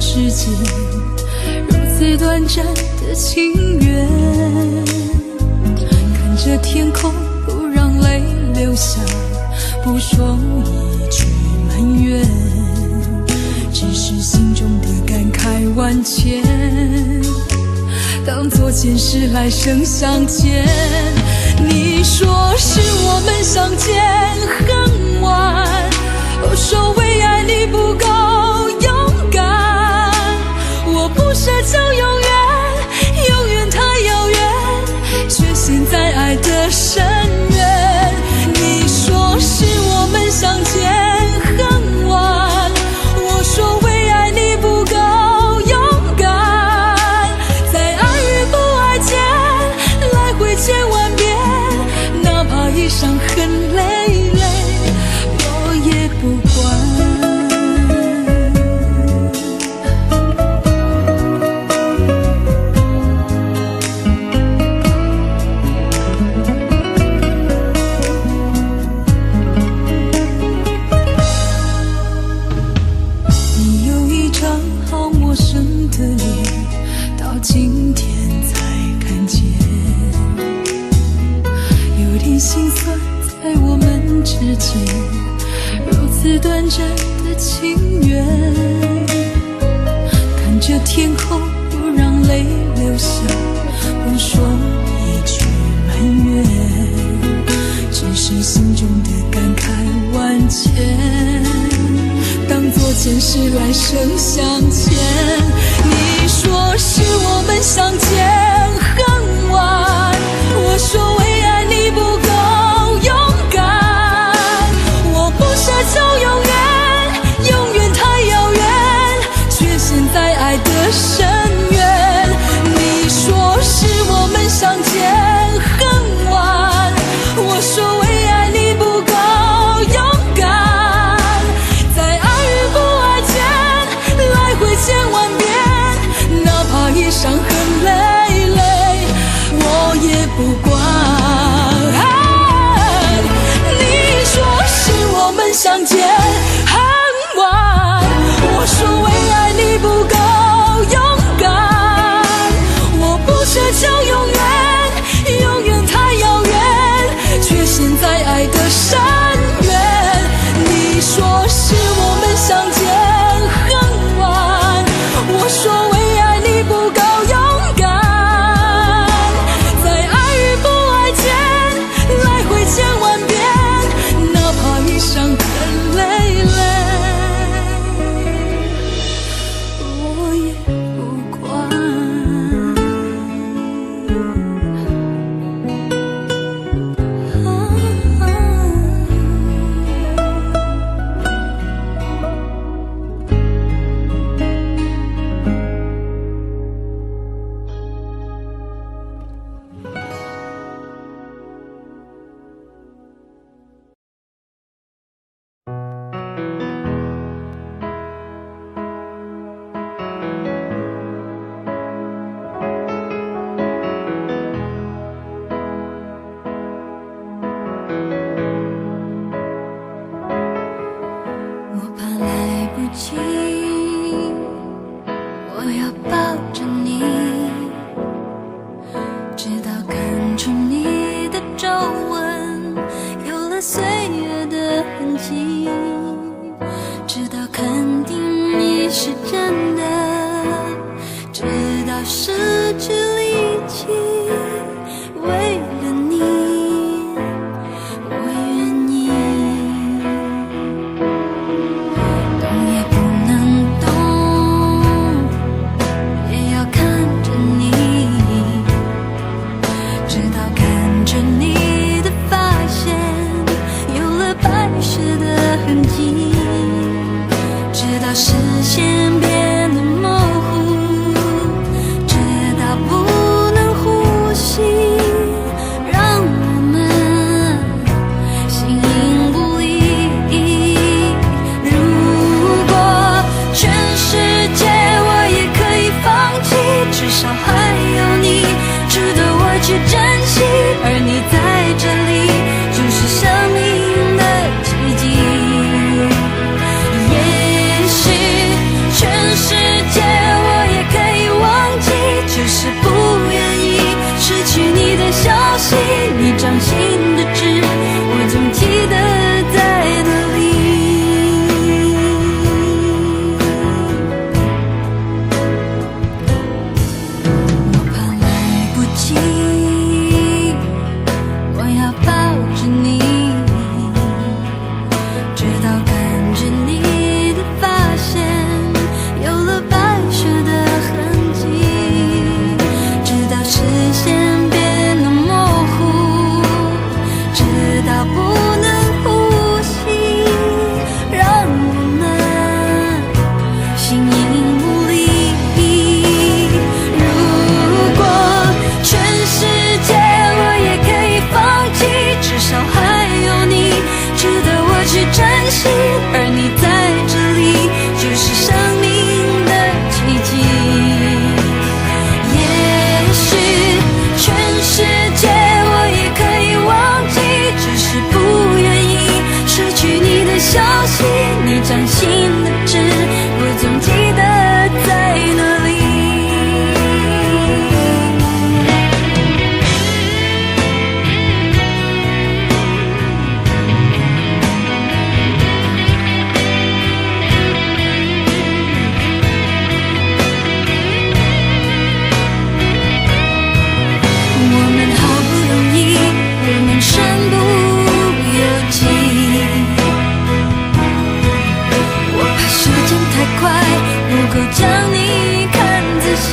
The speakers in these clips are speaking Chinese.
之间，如此短暂的情缘。看着天空，不让泪流下，不说一句埋怨，只是心中的感慨万千，当作前世来生相见。你说是我们相见很晚，我说为爱你不够勇敢，我不奢求永远，永远太遥远，却陷在爱的深渊。你说是我们相见很晚，我说为爱你不够勇敢，在爱与不爱间来回千万遍，哪怕一伤痕累累，我也不管。你有一张好陌生的脸，到今天才看见，有点心酸在我们之间，如此短暂的情缘。看着天空，不让泪流下，不说一句埋怨，只是心中的感慨万千，当作前世来生相见。你说是我们相见很晚，我说为爱你不够勇敢，我不奢求永远，永远太遥远，却陷在爱的深渊。你说是我们相见很晚，我说为爱你不够勇敢，在爱与不爱间来回千万遍，哪怕一伤痕累累，我也不管。你说是我们相见很晚，我说为爱你不够勇敢，我不奢求永远，永远太遥远，却陷在爱的深渊。你说是我们相见很晚，我说为爱你不够勇敢，在爱与不爱间来回千万遍，哪怕一伤痕累累，我也不管。我怕来不及，我要抱着你，直到看出你的皱纹有了岁月的痕迹，直到肯定你是真的，直到失去力气，为了你我愿意。动也不能动，也要看着你，直到看着你的发线有了白雪的痕迹，直到视线变得模糊，直到不能呼吸，让我们形影不离。如果全世界我也可以放弃，至少还有你值得我去珍惜，而你在这里就是生命的奇迹。也许够将你看仔细。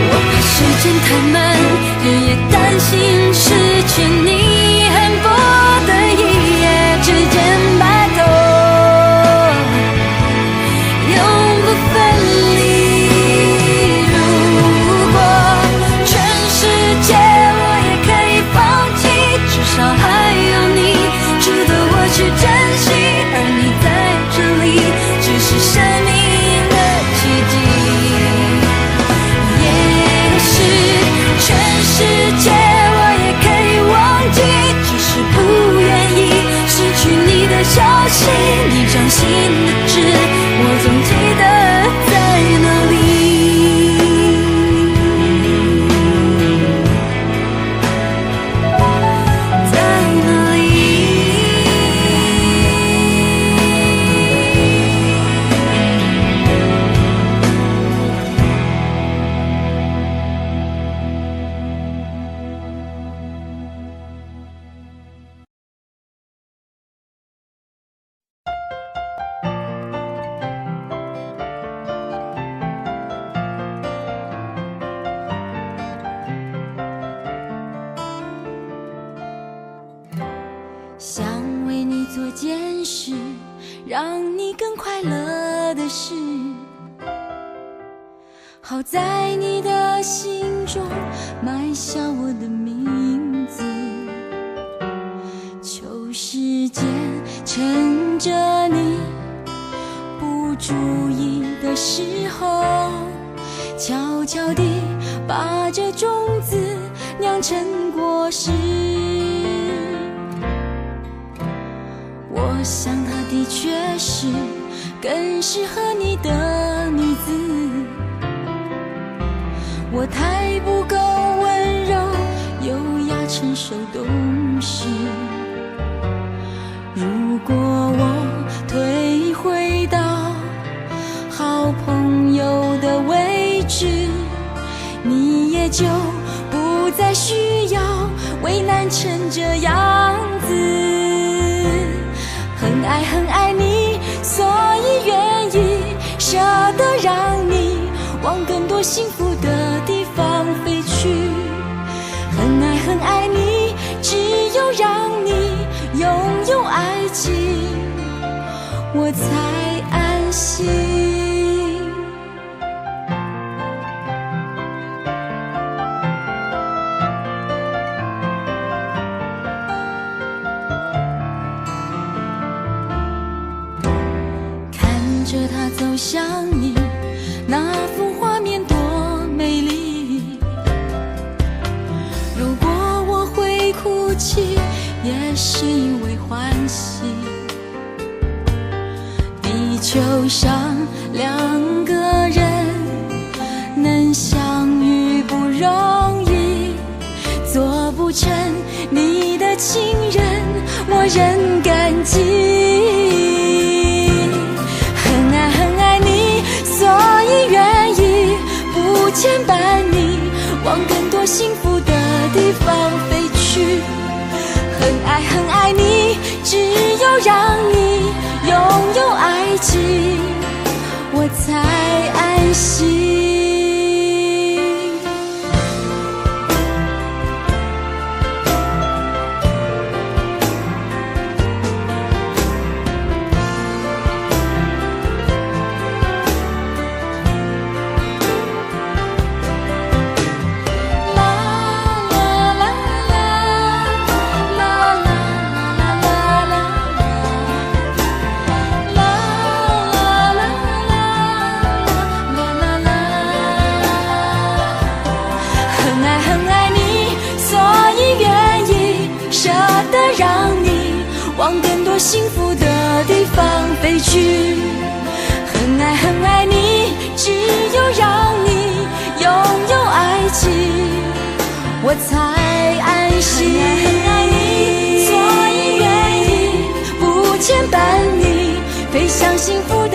我怕时间太慢，也担心失去你，恨不得一夜之间白头，永不分离。如果全世界我也可以放弃，至少还有你值得我去珍惜，而你在这里只是生命的奇迹。也许全世界我也可以忘记，只是不愿意失去你的消息，你掌心的痣我总记得在哪里。想为你做件事，让你更快乐的事，好在你的心中埋下我的名字。求时间趁着你不注意的时候，悄悄地把这种子酿成果实。我想她的确是更适合你的女子，我太不够温柔优雅成熟懂事。如果我退回到好朋友的位置，你也就不再需要为难成这样子。很爱很爱你，所以愿意舍得让你往更多幸福的地方飞去。很爱很爱你，只有让你拥有爱情，我才安心。着他走向你，那幅画面多美丽。如果我会哭泣，也是因为欢喜。地球上两个人能相遇不容易，做不成你的情人，我仍感激。所以愿意不牵绊你往更多幸福的地方飞去。很爱很爱你，只有让你拥有爱情，我才安心。往更多幸福的地方飞去。很爱很爱你，只有让你拥有爱情，我才安心。很爱你，所以愿意不牵绊你飞向幸福